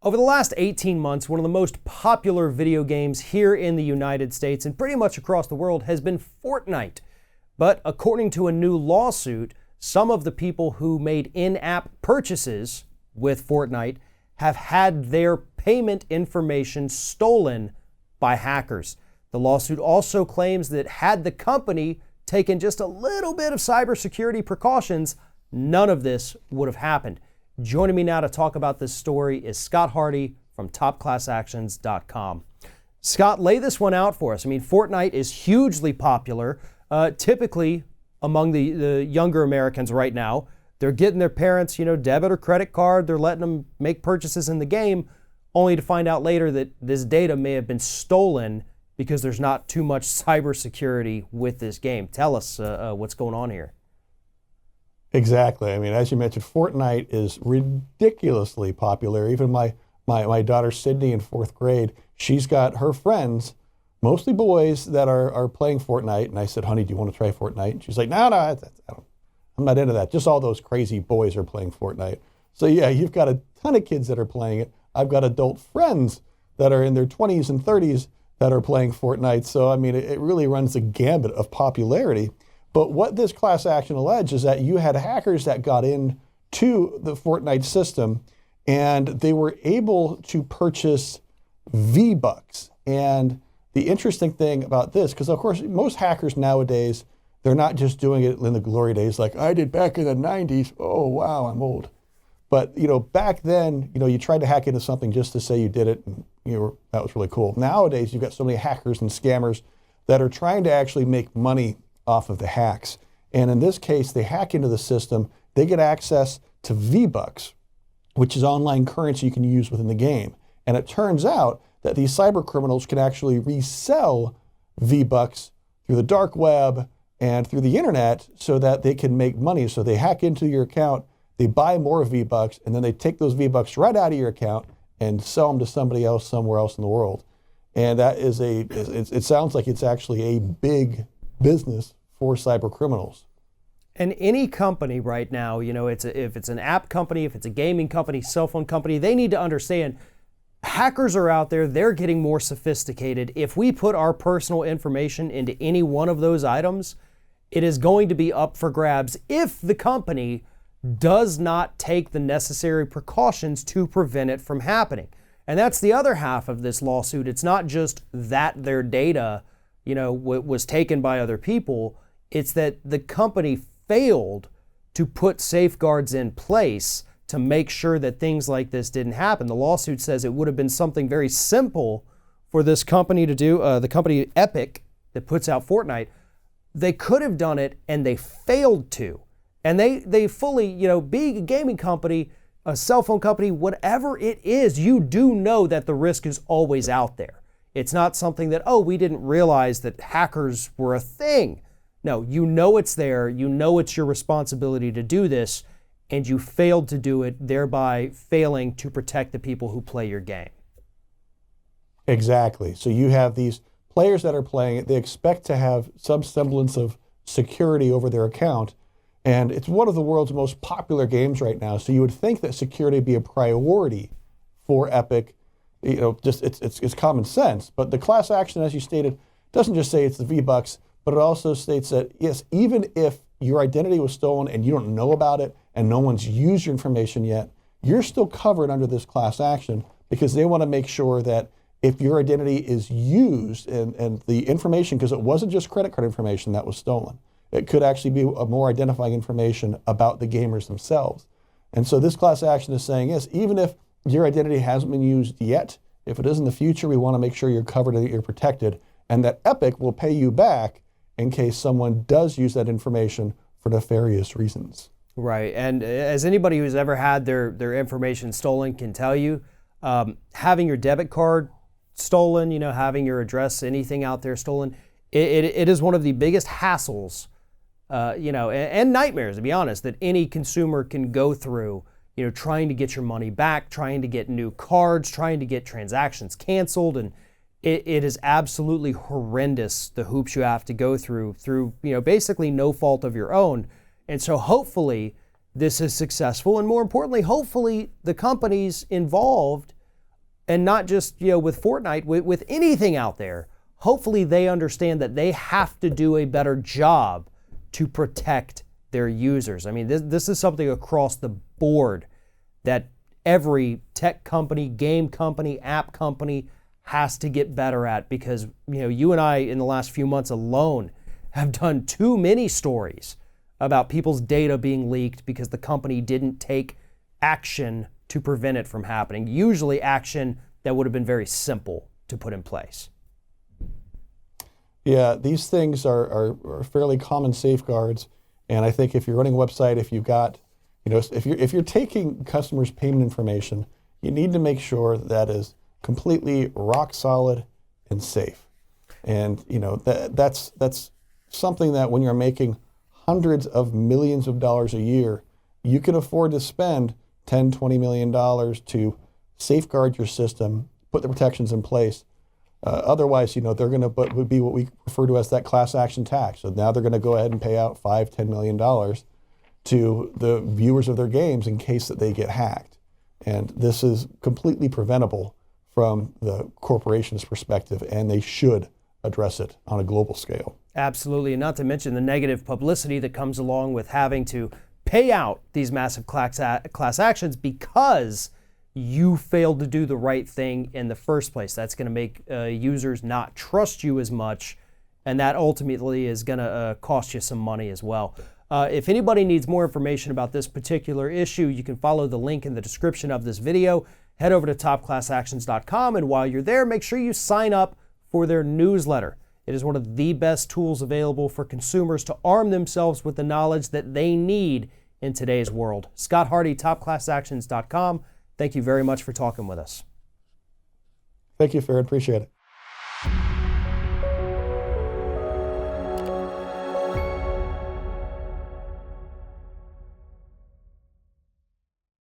Over the last 18 months, one of the most popular video games here in the United States and pretty much across the world has been Fortnite. But according to a new lawsuit, some of the people who made in-app purchases with Fortnite have had their payment information stolen by hackers. The lawsuit also claims that had the company taken just a little bit of cybersecurity precautions, none of this would have happened. Joining me now to talk about this story is Scott Hardy from topclassactions.com. Scott, lay this one out for us. I mean, Fortnite is hugely popular, typically among the younger Americans right now. They're getting their parents, debit or credit card. They're letting them make purchases in the game, only to find out later that this data may have been stolen because there's not too much cybersecurity with this game. Tell us what's going on here. Exactly. I mean, as you mentioned, Fortnite is ridiculously popular. Even my daughter Sydney in 4th grade, she's got her friends, mostly boys, that are playing Fortnite. And I said, honey, do you want to try Fortnite? And she's like, no, I'm not into that. Just all those crazy boys are playing Fortnite. So yeah, you've got a ton of kids that are playing it. I've got adult friends that are in their 20s and 30s that are playing Fortnite. So, I mean, it really runs the gambit of popularity. But what this class action alleged is that you had hackers that got into the Fortnite system and they were able to purchase Vbucks. And the interesting thing about this, because of course most hackers nowadays, they're not just doing it in the glory days like I did back in the 90s. Oh, wow, I'm old. But back then, you tried to hack into something just to say you did it, and that was really cool. Nowadays, you've got so many hackers and scammers that are trying to actually make money off of the hacks. And in this case, they hack into the system, they get access to Vbucks, which is online currency you can use within the game. And it turns out that these cyber criminals can actually resell Vbucks through the dark web and through the internet so that they can make money. So they hack into your account, they buy more Vbucks, and then they take those Vbucks right out of your account and sell them to somebody else somewhere else in the world. And that is it sounds like it's actually a big business for cyber criminals. And any company right now, if it's an app company, if it's a gaming company, cell phone company, they need to understand hackers are out there, they're getting more sophisticated. If we put our personal information into any one of those items, it is going to be up for grabs if the company does not take the necessary precautions to prevent it from happening. And that's the other half of this lawsuit. It's not just that their data, was taken by other people. It's that the company failed to put safeguards in place to make sure that things like this didn't happen. The lawsuit says it would have been something very simple for this company to do, the company Epic that puts out Fortnite. They could have done it and they failed to. And they fully, being a gaming company, a cell phone company, whatever it is, you do know that the risk is always out there. It's not something that, we didn't realize that hackers were a thing. No, it's there. It's your responsibility to do this, and you failed to do it, thereby failing to protect the people who play your game. Exactly. So you have these players that are playing it. They expect to have some semblance of security over their account, and it's one of the world's most popular games right now. So you would think that security would be a priority for Epic. Just it's common sense. But the class action, as you stated, doesn't just say it's the Vbucks, but it also states that, yes, even if your identity was stolen and you don't know about it and no one's used your information yet, you're still covered under this class action because they want to make sure that if your identity is used and the information, because it wasn't just credit card information that was stolen, it could actually be a more identifying information about the gamers themselves. And so this class action is saying, yes, even if your identity hasn't been used yet, if it is in the future, we want to make sure you're covered and that you're protected, and that Epic will pay you back in case someone does use that information for nefarious reasons. Right, and as anybody who's ever had their information stolen can tell you, having your debit card stolen, having your address, anything out there stolen, it is one of the biggest hassles, and nightmares, to be honest, that any consumer can go through, trying to get your money back, trying to get new cards, trying to get transactions canceled, and it is absolutely horrendous, the hoops you have to go through, basically no fault of your own. And so hopefully this is successful, and more importantly, hopefully the companies involved And not just, with Fortnite, with anything out there. Hopefully they understand that they have to do a better job to protect their users. I mean, this is something across the board that every tech company, game company, app company has to get better at, because, you and I in the last few months alone have done too many stories about people's data being leaked because the company didn't take action to prevent it from happening. Usually action that would have been very simple to put in place. Yeah, these things are fairly common safeguards. And I think if you're running a website, if you've got, if you're taking customers' payment information, you need to make sure that is completely rock solid and safe. And that's something that when you're making hundreds of millions of dollars a year, you can afford to spend $10, $20 million to safeguard your system, put the protections in place. Otherwise, they're going to would be what we refer to as that class action tax. So now they're going to go ahead and pay out $5, $10 million to the viewers of their games in case that they get hacked. And this is completely preventable from the corporation's perspective, and they should address it on a global scale. Absolutely, and not to mention the negative publicity that comes along with having to pay out these massive class actions because you failed to do the right thing in the first place. That's going to make users not trust you as much, and that ultimately is going to cost you some money as well. If anybody needs more information about this particular issue, you can follow the link in the description of this video. Head over to topclassactions.com, and while you're there, make sure you sign up for their newsletter. It is one of the best tools available for consumers to arm themselves with the knowledge that they need in today's world. Scott Hardy, topclassactions.com. Thank you very much for talking with us. Thank you, Farron. Appreciate it.